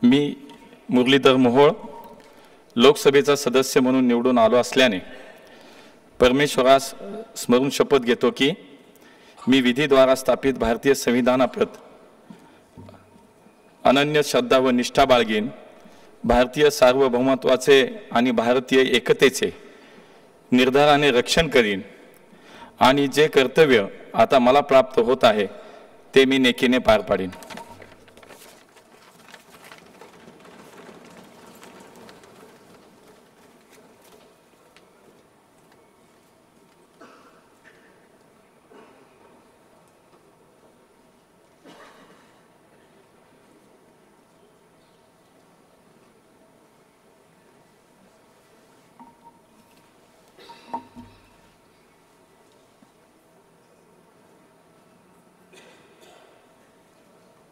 मी मुरलीधर मोहोळ लोकसभेचा सदस्य म्हणून निवडून आलो असल्याने परमेश्वरास स्मरून शपथ घेतो की मी विधीद्वारा स्थापित भारतीय संविधानाप्रत अनन्य श्रद्धा व निष्ठा बाळगीन, भारतीय सार्वभौमत्वाचे आणि भारतीय एकतेचे निर्धाराने रक्षण करीन आणि जे कर्तव्य आता मला प्राप्त होत आहे ते मी नेकीने पार पाडीन।